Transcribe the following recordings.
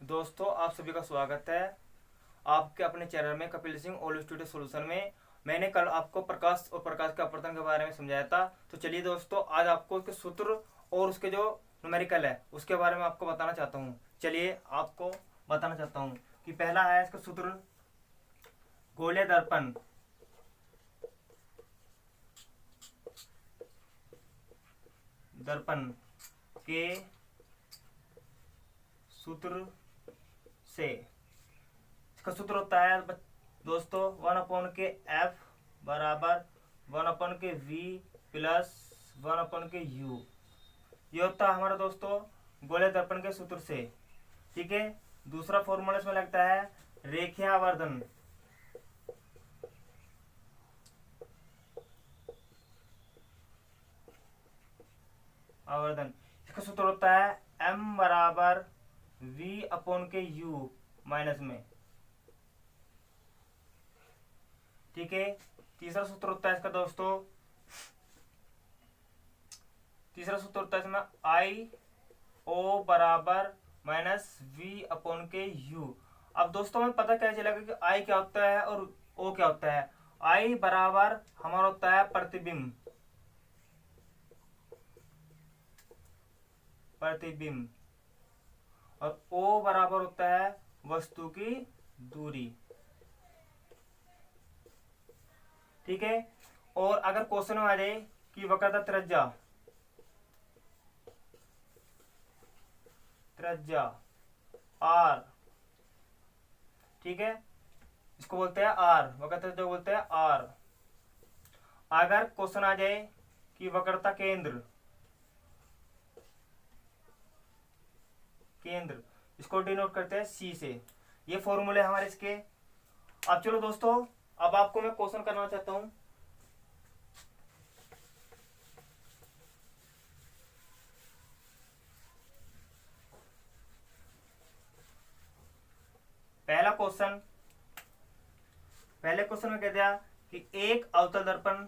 दोस्तों, आप सभी का स्वागत है आपके अपने चैनल में Kapil Singh all studio solution में। मैंने कल आपको प्रकाश और प्रकाश के अपवर्तन के बारे में समझाया था। तो चलिए दोस्तों, आज आपको उसके सूत्र और उसके जो न्यूमेरिकल है उसके बारे में आपको बताना चाहता हूँ। चलिए आपको बताना चाहता हूँ कि पहला है इसका सूत्र, गोलीय दर्पण दर्पण के सूत्र से। इसका सूत्र होता है दोस्तों 1/F बराबर 1/V प्लस 1/U। ये होता है हमारा दोस्तों गोलीय दर्पण के सूत्र से। ठीक है। दूसरा फॉर्मूला इसमें लगता है रेखीय आवर्धन आवर्धन। इसका सूत्र होता है M बराबर V/U माइनस में। ठीक है। तीसरा सूत्र होता है इसका दोस्तों, तीसरा सूत्र होता है इसमें I/O बराबर माइनस V/U। अब दोस्तों हमें पता क्या चलेगा कि I क्या होता है और O क्या होता है। I बराबर हमारा होता है प्रतिबिंब और O बराबर होता है वस्तु की दूरी। ठीक है। और अगर क्वेश्चन में आ जाए कि वक्रता त्रिज्या R, ठीक है, इसको बोलते हैं R, वक्रता त्रिज्या बोलते हैं R। अगर क्वेश्चन आ जाए कि वक्रता केंद्र, इसको डिनोट करते हैं C से। ये फॉर्मूले हमारे इसके। अब चलो दोस्तों, अब आपको मैं क्वेश्चन करना चाहता हूं। पहले क्वेश्चन में कह दिया कि एक अवतल दर्पण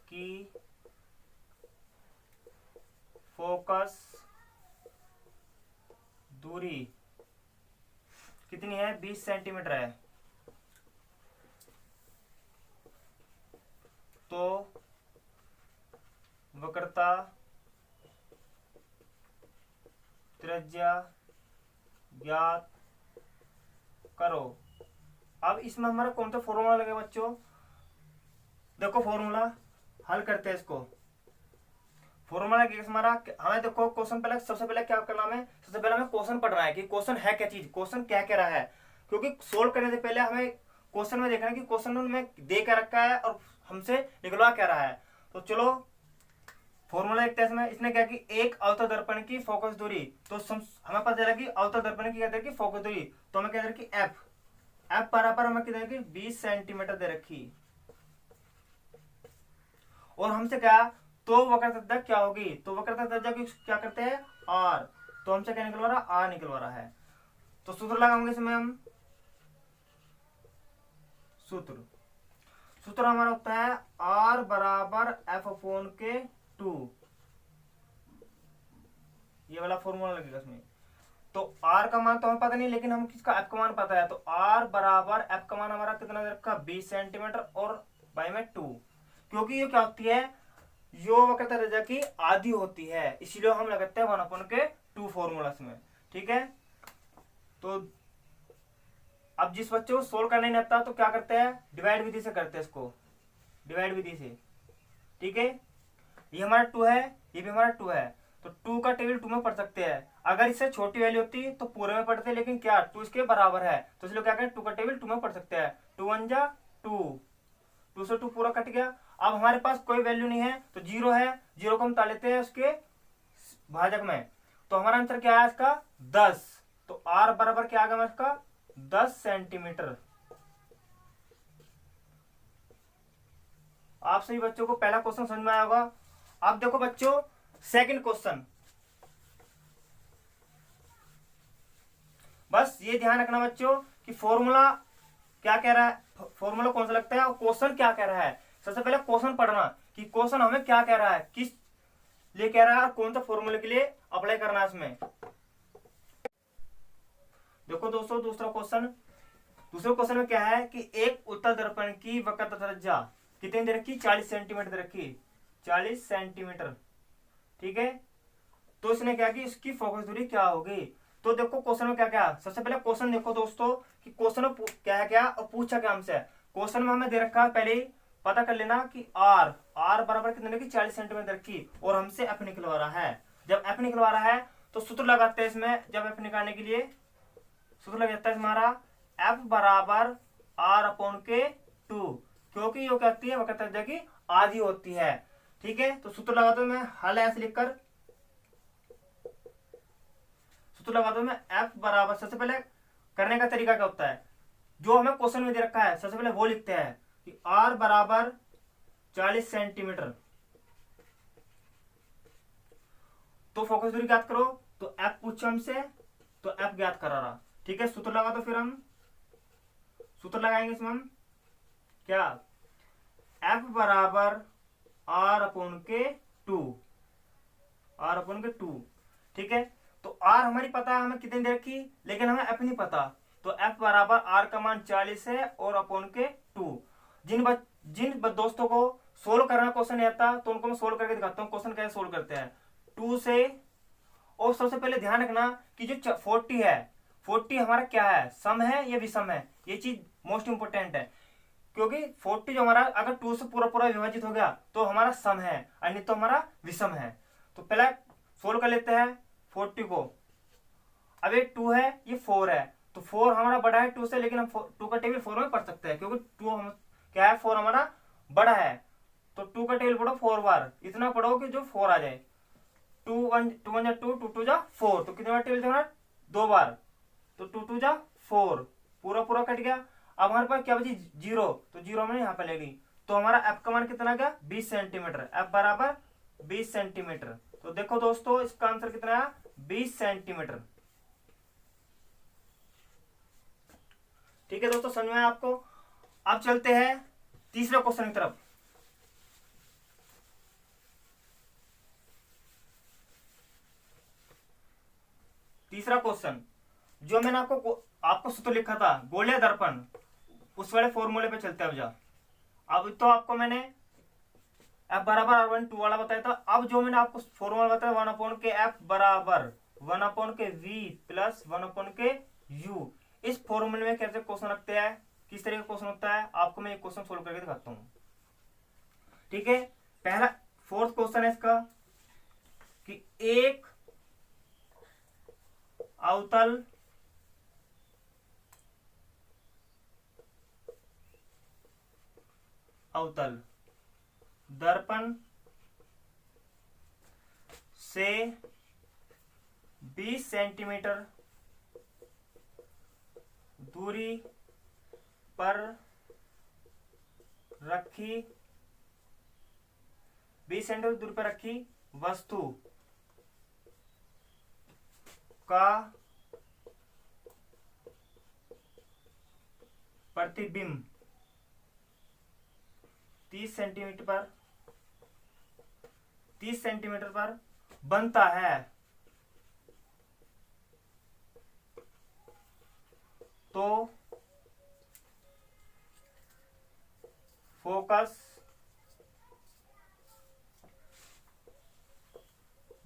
की फोकस दूरी कितनी है, 20 सेंटीमीटर है। तो वक्रता त्रिज्या ज्ञात करो। अब इसमें हमारा कौन सा फॉर्मूला लगेगा बच्चों? देखो फॉर्मूला हल करते हैं इसको। फॉर्मूला क्या हमारा, हमें देखो क्वेश्चन पहले, सबसे पहले क्या करना है, सबसे पहले हमें क्वेश्चन पढ़ना है कि क्वेश्चन है क्या चीज, क्वेश्चन क्या कह रहा है। क्योंकि सोल्व करने से पहले हमें क्वेश्चन में देखना है कि क्वेश्चन में दे के रखा है और हमसे निकलवा क्या रहा है। तो चलो फॉर्मूला देखते हैं। इसने क्या कि एक अवतल दर्पण की फोकस दूरी, तो हमें पता चला कि अवतल दर्पण की कहते हैं कि फोकस दूरी, तो हमें कहते हैं कि एफ बराबर हमें कितने की 20 सेंटीमीटर दे रखी। और हमसे क्या, तो वक्रता त्रिज्या क्या होगी, तो वक्रता त्रिज्या की क्या करते हैं R, तो हमसे क्या निकलवा रहा, R निकलवा रहा है। तो सूत्र लगाएंगे इसमें हम, सूत्र हमारा होता है R बराबर F/2। ये वाला फॉर्मूला लगेगा इसमें। तो R का मान तो हमें पता नहीं, लेकिन हम किसका F का मान पता है। तो R बराबर F का मान हमारा कितना दे रखा, 20 सेंटीमीटर और बाई में 2। क्योंकि ये क्या होती है, यो वक्रता त्रिज्या की आधी होती है, इसीलिए हम लगाते हैं 1/2 फॉर्मूला में। ठीक है। तो अब जिस बच्चे को सोल्व करना नहीं आता तो क्या करते हैं, डिवाइड विधि से करते हैं इसको, डिवाइड विधि से। ठीक है। ये हमारा 2 है, ये भी हमारा 2 है, तो 2 का टेबल 2 में पढ़ सकते हैं। अगर इससे छोटी वैल्यू होती तो पूरे में पढ़ते, लेकिन क्या 2 इसके बराबर है, तो इसलिए क्या करें, 2 का टेबल 2 में पढ़ सकते हैं। 2 1 जा 2, 2 से 2 पूरा कट गया। अब हमारे पास कोई वैल्यू नहीं है तो 0 है, 0 को हम डाल लेते हैं उसके भाजक में, तो हमारा आंसर क्या है इसका 10। तो R बराबर क्या आ गया इसका 10 सेंटीमीटर। आप सभी बच्चों को पहला क्वेश्चन समझ में आया होगा। अब देखो बच्चों सेकंड क्वेश्चन, बस ये ध्यान रखना बच्चों कि कि फॉर्मूला क्या कह रहा है, फॉर्मूला कौन सा लगता है और क्वेश्चन क्या कह रहा है। सबसे पहले क्वेश्चन पढ़ना कि क्वेश्चन हमें क्या कह रहा है, किस लिए कह रहा है और कौन सा फॉर्मूले के लिए अप्लाई करना है इसमें। देखो दोस्तों दूसरे क्वेश्चन में क्या है कि एक उत्तल दर्पण की वक्रता त्रिज्या कितनी दे रखी, 40 सेंटीमीटर दे रखी, 40 सेंटीमीटर। ठीक है, तो इसने क्या की इसकी फोकस दूरी क्या होगी। तो देखो क्वेश्चन में क्या क्या, सबसे पहले क्वेश्चन देखो दोस्तों कि क्वेश्चन में क्या है क्या और पूछा क्या हमसे। क्वेश्चन में हमें दे रखा है, पहले ही पता कर लेना कि आर बराबर कितने की 40 सेंटीमीटर की, और हमसे एफ निकलवा रहा है। जब एफ निकलवा रहा है तो सूत्र लगाते हैं इसमें, जब एफ निकालने के लिए सूत्र लग जाता है हमारा एफ बराबर आर अपॉन के 2, क्योंकि ये कहती है वक्रता त्रिज्या की आधी होती है। ठीक है, तो सूत्र लगा दो मैं हल ऐसे लिखकर, सूत्र लगा दो मैं एफ बराबर, सबसे पहले करने का तरीका क्या होता है, जो हमें क्वेश्चन में दे रखा है सबसे पहले वो लिखते हैं कि आर बराबर 40 सेंटीमीटर। तो फोकस दूरी ज्ञात करो, तो एफ पूछो हमसे, तो एफ ज्ञात करा रहा। ठीक है, सूत्र लगा दो, फिर हम सूत्र लगाएंगे इसमें हम क्या, एफ बराबर आर अपॉन के 2, आर अपॉन के 2। ठीक है, तो आर हमारी पता है हमें कितनी देर की, लेकिन हमें एफ नहीं पता। तो एफ बराबर आर का मान 40 है और अपॉन के 2। जिन दोस्तों को सोल्व करना क्वेश्चन नहीं आता तो उनको मैं सोल्व करके दिखाता हूँ क्वेश्चन कैसे सोल्व करते हैं 2 से। और सबसे पहले ध्यान रखना कि जो 40 है, 40 हमारा क्या है, सम है या विषम है, ये चीज मोस्ट इंपोर्टेंट है। क्योंकि 40 जो हमारा अगर 2 से पूरा पूरा विभाजित हो गया तो हमारा सम है और नहीं तो हमारा विषम है। तो पहले सोल्व कर लेते हैं 40 को। अब ये 2 है, ये 4 है, तो 4 हमारा बड़ा है 2 से, लेकिन हम 2 का टेबल 4 में पढ़ सकते हैं क्योंकि 2 हम क्या है, 4 हमारा बड़ा है। तो 2 का टेबल पढ़ो 4 बार, इतना पढ़ो कि जो 4 आ जाए। 2 1 जा 2, 2 2 जा 4, तो कितने बार टेबल हमारा 2 बार, तो 2 2 जा 4, पूरा पूरा कट गया। अब हमारे पास क्या बची 0, तो 0 हमने यहाँ पे ले ली। तो हमारा एफ का मान कितना गया 20 सेंटीमीटर, एफ बराबर 20 सेंटीमीटर। तो देखो दोस्तों इसका आंसर कितना है 20 सेंटीमीटर। ठीक है दोस्तों, समझ में आया आपको। अब चलते हैं तीसरे क्वेश्चन की तरफ। तीसरा क्वेश्चन जो मैंने आपको सूत्र लिखा था गोलीय दर्पण, उस वाले फॉर्मूले पे चलते हैं। अब तो आपको मैंने एफ बराबर R1 2 वाला बताया था। अब जो मैंने आपको फॉर्मूला बताया 1 अपॉन के एफ बराबर 1 अपॉन के वी प्लस 1 अपॉन के यू, इस फॉर्मूले में कैसे क्वेश्चन रखते हैं, किस तरह का क्वेश्चन होता है, आपको मैं एक क्वेश्चन सोल्व करके दिखाता हूँ। ठीक है, पहला फोर्थ क्वेश्चन है इसका कि एक अवतल दर्पण से 20 सेंटीमीटर दूरी पर रखी 20 सेंटीमीटर दूरी पर रखी वस्तु का प्रतिबिंब 30 सेंटीमीटर पर बनता है, तो फोकस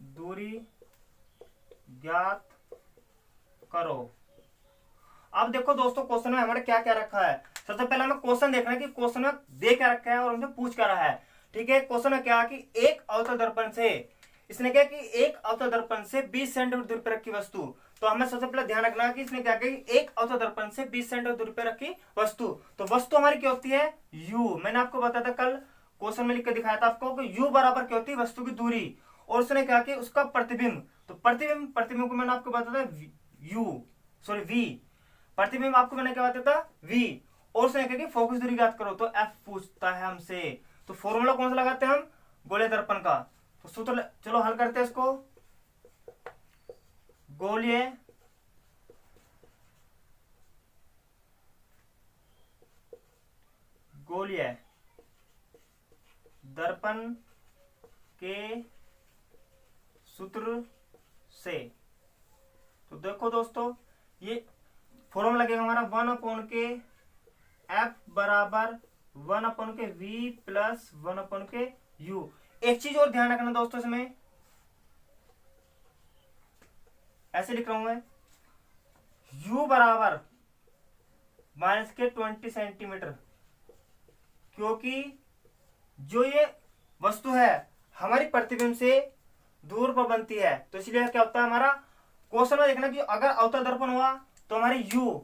दूरी ज्ञात करो। अब देखो दोस्तों क्वेश्चन में हमारे क्या क्या रखा है। सबसे पहले हमें क्वेश्चन देखना है कि क्वेश्चन में दे क्या रखा है और हमसे पूछ क्या रहा है। ठीक है, क्वेश्चन में क्या कि एक अवतल दर्पण से, इसने क्या कि एक अवतल दर्पण से 20 सेंटीमीटर दूरी पर रखी वस्तु। तो हमें सबसे पहले ध्यान रखना है कि इसने क्या कि एक अवतल दर्पण से 20 सेंटीमीटर दूरी पर रखी वस्तु। तो वस्तु हमारी क्या होती है u। मैंने आपको बताया था कल क्वेश्चन में लिख के दिखाया था आपको कि u बराबर क्या होती है वस्तु की दूरी, और उसने क्या कि उसका प्रतिबिंब। तो प्रतिबिंब को मैंने आपको बताया था v, प्रतिबिंब आपको मैंने क्या बताया था v, और उसने कहा कि फोकस दूरी ज्ञात करो, तो f पूछता है हमसे। तो फॉर्मूला कौन सा लगाते हैं हम गोलीय दर्पण का। तो सूत्र चलो हल करते हैं इसको। गोलीय द्रव्य दर्पण के सूत्र से। तो देखो दोस्तों, ये फॉर्मूला लगेगा हमारा 1/के एफ बराबर 1/के वी प्लस 1/के यू। एक चीज और ध्यान रखना दोस्तों, इसमें ऐसे लिख रहा हूं मैं, u बराबर -20 सेंटीमीटर, क्योंकि जो ये वस्तु है हमारी प्रतिबिंब से दूर पर बनती है, तो इसलिए क्या होता है हमारा क्वेश्चन में देखना कि अगर अवतल दर्पण हुआ तो हमारी u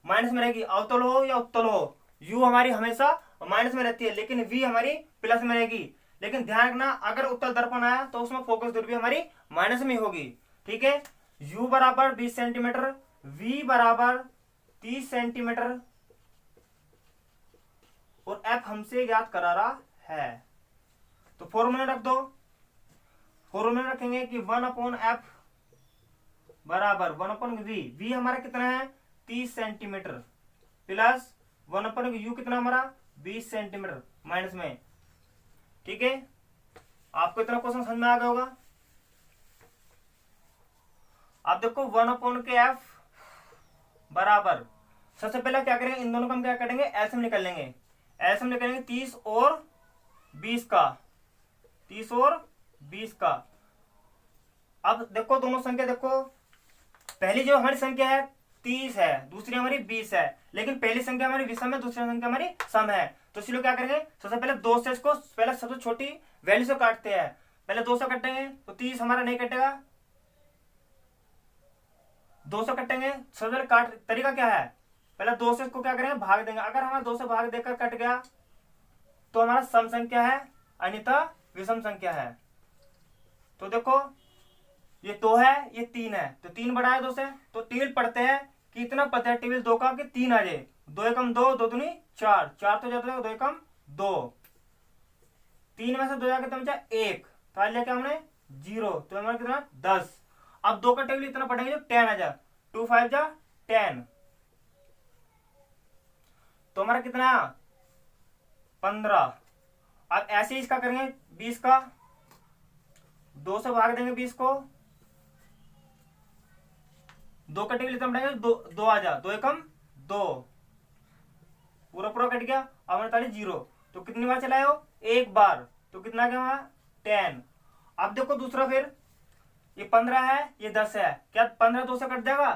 माइनस में रहेगी, अवतल हो या उत्तल हो u हमारी हमेशा माइनस में रहती है, लेकिन v हमारी प्लस में रहेगी। लेकिन ध्यान रखना, अगर उत्तल दर्पण आया तो उसमें फोकस दूरी हमारी माइनस में होगी। ठीक है, u बराबर 20 सेंटीमीटर, v बराबर 30 सेंटीमीटर और f हमसे ज्ञात करा रहा है। तो फॉर्मूला रख दो, फॉर्मूला रखेंगे कि 1/f बराबर 1/v, v हमारा कितना है 30 सेंटीमीटर प्लस 1/u कितना हमारा 20 सेंटीमीटर माइनस में। ठीक है, आपको इतना क्वेश्चन समझ में आ गया होगा। आप देखो 1/f बराबर, सबसे पहले क्या करेंगे, इन दोनों का हम क्या करेंगे, एलसीएम निकाल लेंगे। एलसीएम निकालेंगे 30 और 20 का, 30 और 20 का। अब देखो दोनों संख्या, देखो पहली जो हमारी संख्या है 30 है, दूसरी हमारी 20 है, लेकिन पहली संख्या हमारी विषम है, दूसरी संख्या हमारी सम है। तो इसलिए क्या करेंगे, सबसे पहले 2 से इसको पहले सबसे छोटी वैल्यू से काटते हैं। पहले 2 से काटेंगे तो 30 हमारा नहीं कटेगा, 2 से काटेंगे। सबसे पहले काट तरीका क्या है, पहले 2 से इसको क्या करेंगे, भाग देंगे। अगर हमारा 2 से भाग देकर कट गया तो हमारा सम संख्या है, अन्यथा विषम संख्या है। तो देखो ये 2 है, ये 3 है, तो 3 बढ़ाया 2 से, तो टेबल पढ़ते हैं कि इतना पता है टेबल 2 का कि 3 आ जाए। 2 एकम 2, 2 दूनी 4, 4 तो जाता है 2 एकम 2, 3 में से 2 जाकर बचा 1, तो आज लिया क्या हमने 0, तो हमारा कितना 10। अब 2 का टेबल इतना पढ़ेंगे जो 10 आ जा, 2 5 जा 10, तो हमारा कितना 15। अब ऐसे इसका करेंगे 20 का, 2 से भाग देंगे 20 को, 2 का टेबल इतना बढ़ाएंगे 2 आ जा, 2 एकम 2, पूरा पूरा कट गया। अब हमारे 0, तो कितनी बार चलाए हो, एक बार, तो कितना क्या हमारा 10। अब देखो दूसरा, फिर ये 15 है, ये 10 है, क्या 15 2 से कट जाएगा,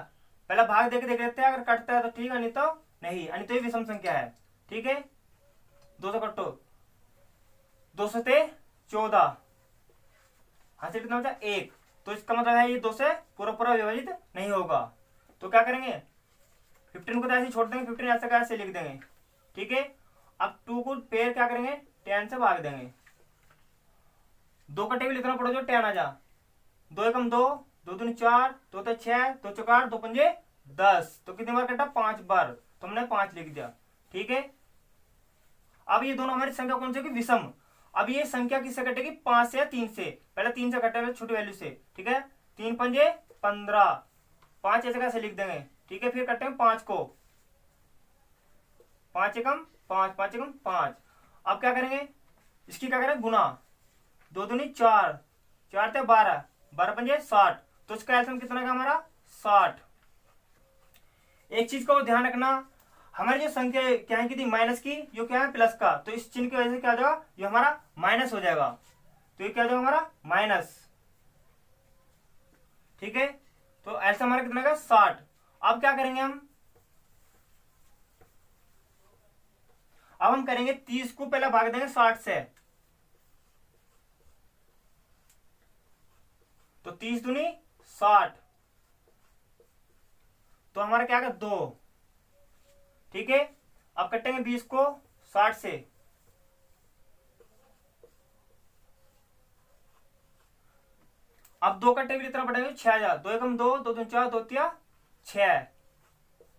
पहले भाग देख लेते हैं, अगर कटता है तो ठीक है, नहीं तो नहीं, नहीं तो ये विषम संख्या है। ठीक है, 2 से कटो, 2 से 14, हासिल कितना बचा 1, तो इसका मतलब है ये 2 से पूरा पूरा विभाजित नहीं होगा। तो क्या करेंगे, 15 को तो ऐसे छोड़ देंगे, 15 ऐसे का ऐसे लिख देंगे। ठीक है, अब 2 को पेयर क्या करेंगे 10 से भाग देंगे, 2 का टेबल इतना पढ़ो जो 10 आ जा, 2 एकम 2, 2 दूनी 4, 2 तो 6, 2 4, 2 पंजे 10, तो कितनी बार कटा 5 बार, तो हमने 5 लिख दिया। ठीक है, अब ये दोनों हमारी संख्या कौन सी होगी, विषम। अब ये संख्या किससे कटेगी, 5 से या 3 से, पहले 3 से कटेगा छोटी वैल्यू से। ठीक है, 3 पंजे 15, 5 ऐसे कैसे लिख देंगे। ठीक है, फिर कटेंगे 5 को, 5 एकम 5, 5 एकम 5। अब क्या करेंगे, इसकी क्या करेंगे गुना, 2 दूनी 4, 4 ते 12, 12 पंजे 60, तो इसका एलसीएम कितना का हमारा 60। एक चीज को ध्यान रखना, हमारी जो संख्या क्या है, माइनस की, जो क्या है प्लस का, तो इस चिन्ह की वजह से क्या हो जाएगा, ये हमारा माइनस हो जाएगा, तो ये क्या हो जाएगा हमारा माइनस। ठीक है, तो ऐसा हमारा कितना का 60। अब क्या करेंगे अब हम करेंगे 30 को पहले भाग देंगे 60 से, तो 30 दूनी 60, तो हमारा क्या है 2। ठीक है, अब कटेंगे 20 को 60 से, अब 2 का टेबल इतना बढ़ेगा 6 आ जा, 2 एकम 2, 2 दूनी 4, 2 तिया 6,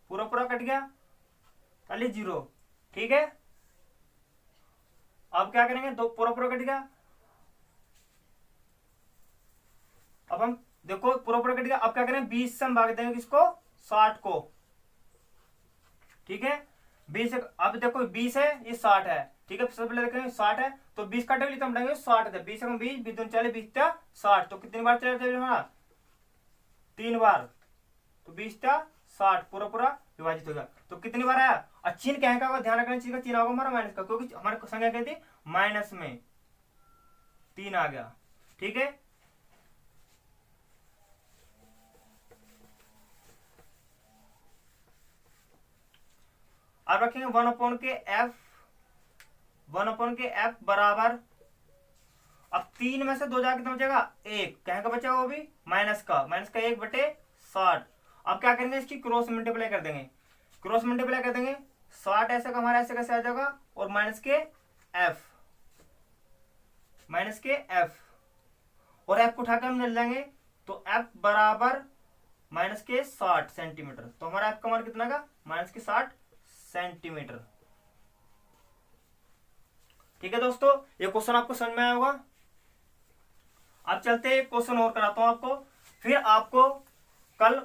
पूरा पूरा कट गया, खाली 0। ठीक है, अब क्या करेंगे, 2 पूरा पूरा कट गया, अब हम देखो पूरा पूरा कट गया, अब क्या करें 20 से हम भाग देंगे किसको 60 को। ठीक है, 20, अब देखो 20 है, ये 60 है, ठीक है। सबसे पहले देखेंगे 60 है तो 20 का टेबल हम बढ़ाएंगे 60 है, 20 से 20, 20 दूनी 40, 20 था 60, तो कितनी बार चला टेबल हमारा 3 बार, तो 20 था 60 पूरा पूरा विभाजित हो गया। तो कितनी बार आया, और चिन्ह क्या है, ध्यान रखना चीज का चिन्ह होगा हमारा माइनस का, क्योंकि हमारे संख्या क्या थी माइनस में 3 आ गया, ठीक है। अब रखेंगे 1 के एफ, 1 के एफ बराबर, अब 3 में से 2 जाके कितना बचेगा 1, कहें का बचेगा वो भी माइनस का 1/60। अब क्या करेंगे, इसकी क्रॉस मल्टीप्लाई कर देंगे, क्रॉस मल्टीप्लाई कर देंगे, 60 ऐसे का हमारा ऐसे कैसे आ जाएगा, और माइनस के एफ, माइनस के एफ, और एफ को उठाकर हम मिल जाएंगे, तो एफ बराबर माइनस के 60 सेंटीमीटर, तो हमारा एफ का मान कितना का माइनस के 60 सेंटीमीटर, ठीक है दोस्तों। ये क्वेश्चन आपको समझ में आया होगा। अब चलते हैं, क्वेश्चन और कराता हूं आपको, फिर आपको कल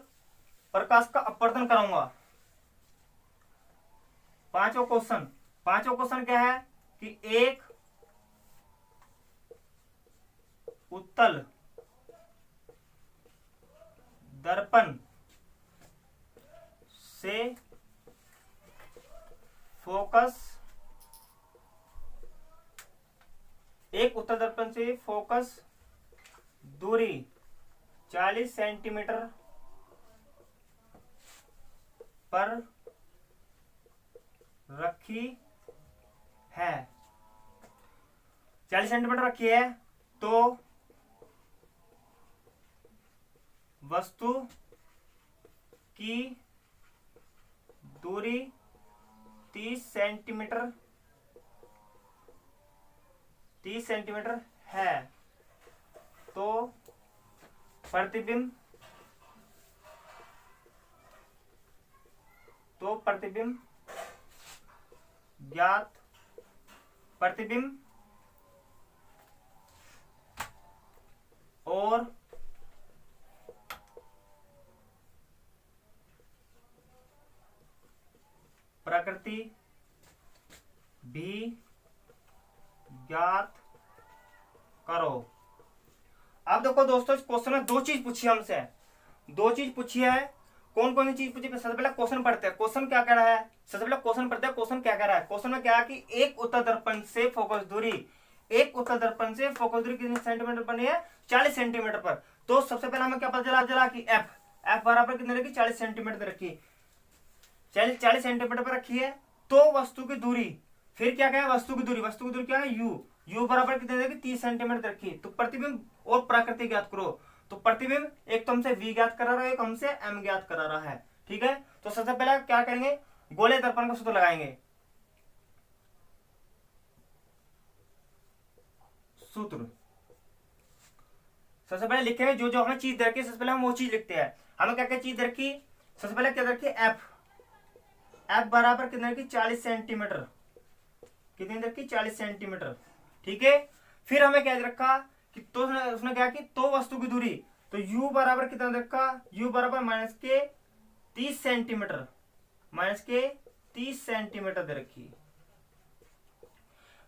प्रकाश का अपवर्तन कराऊंगा। पांचवा क्वेश्चन क्या है कि एक उत्तल दर्पण से फोकस, एक उत्तल दर्पण से फोकस दूरी 40 सेंटीमीटर पर रखी है, 40 सेंटीमीटर रखी है, तो वस्तु की दूरी 30 सेंटीमीटर है, तो प्रतिबिंब ज्ञात, प्रतिबिंब और प्रकृति भी ज्ञात करो। अब देखो दोस्तों, इस क्वेश्चन में 2 चीज पूछी हमसे, 2 चीज पूछी है। कौन कौन सी चीज पूछी, सबसे पहले क्वेश्चन पढ़ते हैं, क्वेश्चन क्या कह रहा है, सबसे पहले क्वेश्चन पढ़ते हैं, क्वेश्चन क्या कह रहा है। क्वेश्चन में क्या है कि एक उत्तल दर्पण से फोकस दूरी, एक उत्तल दर्पण से फोकस दूरी कितने सेंटीमीटर बनी है 40 सेंटीमीटर पर। तो सबसे पहले हमें क्या पता चला कि एफ बराबर कितने रखी 40 सेंटीमीटर रखी, 40 सेंटीमीटर पर रखी है, तो वस्तु की दूरी, फिर क्या है वस्तु की दूरी क्या है यू बराबर कितने देगी 30 सेंटीमीटर रखी। तो प्रतिबिंब और प्रकृति ज्ञात करो, तो प्रतिबिंब एक तो हमसे v ज्ञात करा रहा है, एक हमसे m ज्ञात करा रहा है, ठीक है। तो सबसे पहले क्या करेंगे, गोले दर्पण का सूत्र लगाएंगे, सूत्र सबसे पहले लिखेंगे, जो हमें चीज दे रखी है सबसे पहले हम वो चीज लिखते हैं। हमें क्या क्या चीज दे रखी, सबसे पहले क्या रखी एफ बराबर कितने रखी 40 सेंटीमीटर, कितनी रखी 40 सेंटीमीटर, ठीक है। फिर हमें क्या रखा कि तो उसने क्या कि तो वस्तु की दूरी, तो u बराबर कितना रखा, u बराबर माइनस के 30 सेंटीमीटर, माइनस के 30 सेंटीमीटर दे रखी।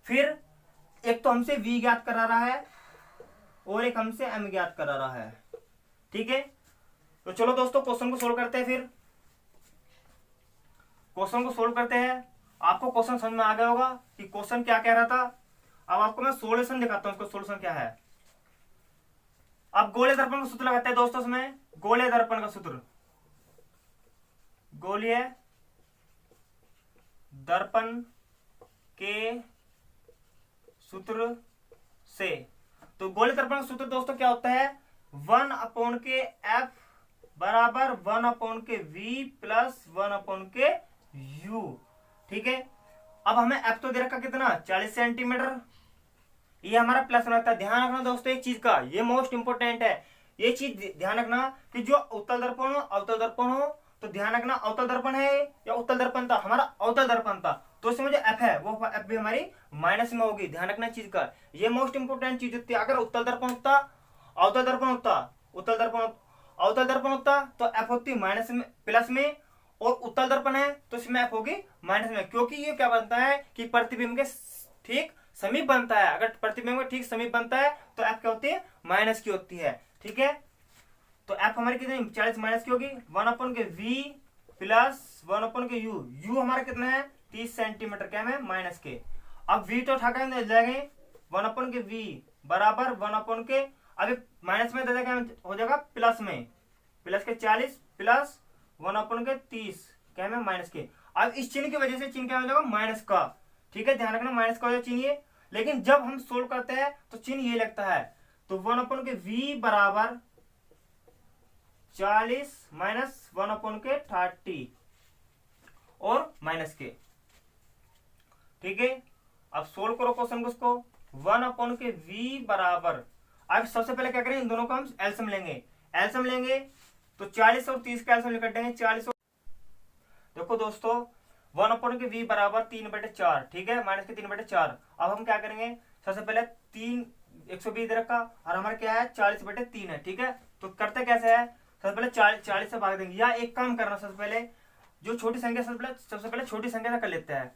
फिर एक तो हमसे v ज्ञात करा रहा है और एक हमसे m ज्ञात करा रहा है, ठीक है। तो चलो दोस्तों क्वेश्चन को सोल्व करते हैं, फिर क्वेश्चन को सोल्व करते हैं। आपको क्वेश्चन समझ में आ गया होगा कि क्वेश्चन क्या कह रहा था। अब आपको मैं सोल्यूशन दिखाता हूं, इसका सोल्यूशन क्या है। अब गोले दर्पण का सूत्र लगाते हैं दोस्तों, इसमें गोले दर्पण का सूत्र, गोलीय दर्पण के सूत्र से, तो गोले दर्पण का सूत्र दोस्तों क्या होता है 1 के एफ बराबर 1 के वी प्लस 1 के यू, ठीक है। अब हमें एफ तो दे रखा कितना 40 सेंटीमीटर, ये हमारा प्लस रहता है। ध्यान रखना दोस्तों एक चीज का, ये मोस्ट इंपोर्टेंट है, ये चीज ध्यान रखना कि जो उत्तल दर्पण हो अवतल दर्पण हो, तो ध्यान रखना अवतल दर्पण है या उत्तल दर्पण था, हमारा अवतल दर्पण था, तो इसमें जो एफ है वो एफ भी हमारी माइनस में होगी। ध्यान रखना चीज का, ये मोस्ट इंपोर्टेंट चीज होती है। अगर उत्तल दर्पण होता, अवतल दर्पण होता, उत्तल दर्पण अवतल दर्पण होता, तो एफ होती माइनस में, प्लस में, और उत्तल दर्पण है तो इसमें f होगी माइनस में, क्योंकि ये क्या बनता है कि प्रतिबिंब के ठीक समीप बनता है। अगर प्रतिबिंब के ठीक समीप बनता है तो f क्या होती है, माइनस की होती है। ठीक है, तो f हमारी कितनी 40 माइनस की होगी 1 के v प्लस 1 के u हमारा कितना है 30 सेंटीमीटर, क्या है माइनस के। अब v तो उठा कर मिल जाएंगे 1 के v बराबर 1 के, अभी माइनस में दे देगा हो जाएगा प्लस में, प्लस के 40 प्लस 1 के 30 क्या है माइनस के। अब इस चिन्ह की वजह से चिन्ह क्या हो जाएगा माइनस का। ठीक है, ध्यान रखना माइनस का हो जाएगा चिन्ह ये, लेकिन जब हम सोल्व करते हैं तो चिन्ह ये लगता है। तो 1 के v बराबर 40 माइनस 1 के 30 और माइनस के। ठीक है, अब सोल्व करो क्वेश्चन को, उसको 1 के v बराबर, अब सबसे पहले क्या करें इन दोनों का हम एलसीएम लेंगे। एलसीएम लेंगे तो 40 और 30 का एलसीएम निकल देंगे 40 और, देखो दोस्तों 1 के v बराबर 3/4, ठीक है माइनस के 3/4। अब हम क्या करेंगे, सबसे पहले 3 120 दे रखा और हमारा क्या है 40/3 है। ठीक है, तो करते कैसे है, सबसे पहले 40 से भाग देंगे, या एक काम करना सबसे पहले जो छोटी संख्या सबसे पहले छोटी संख्या से कर लेते हैं।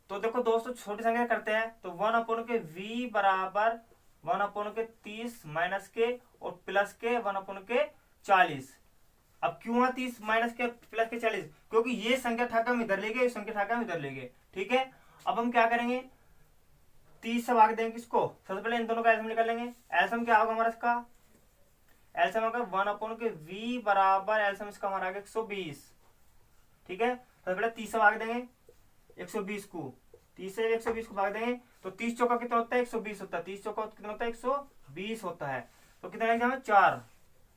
तो देखो दोस्तों छोटी संख्या करते हैं तो 1 के v बराबर 1 के 30 माइनस के और प्लस के 1 के 40। अब क्यों है 30 माइनस के प्लस के 40, क्योंकि ये संख्या ठाकर हम इधर ले गए, संख्या ठाकर हम इधर ले गए। ठीक है, अब हम क्या करेंगे 30 से भाग देंगे किसको, सबसे पहले इन दोनों का एलसीएम निकाल लेंगे। एलसीएम क्या होगा हमारा इसका, एलसीएम होगा 1 के v बराबर एलसीएम इसका हमारा आ गया 120। ठीक है, सबसे पहले 30 से भाग देंगे 120 को, 30 से 120 को भाग देंगे तो 30 चौका कितना होता है 120 होता है, 30 चौका कितना होता है 120 होता है। तो कितना एग्जाम है 4।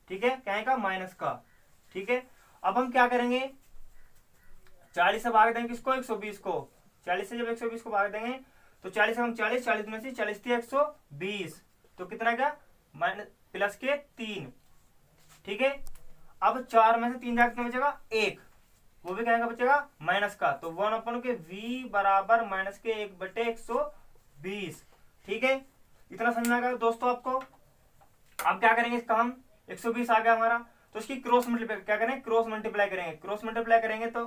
ठीक है, क्या का माइनस का। ठीक है, अब हम क्या करेंगे 40 से भाग देंगे किसको 120 को, 40 से जब 120 को भाग देंगे तो 40 से हम 40 में से 40 थी 120, तो कितना क्या माइनस प्लस के 3। ठीक है, अब 4 में से 3 जाकर कितना बचेगा 1, वो भी क्या बचेगा माइनस का। तो 1 के v बराबर माइनस के 1/120। ठीक है, इतना समझना आएगा दोस्तों आपको। अब क्या करेंगे इसका हम 120 आ गया हमारा, तो इसकी क्रॉस मल्टीप्लाई क्या करें, क्रॉस मल्टीप्लाई करेंगे। क्रॉस मल्टीप्लाई करेंगे तो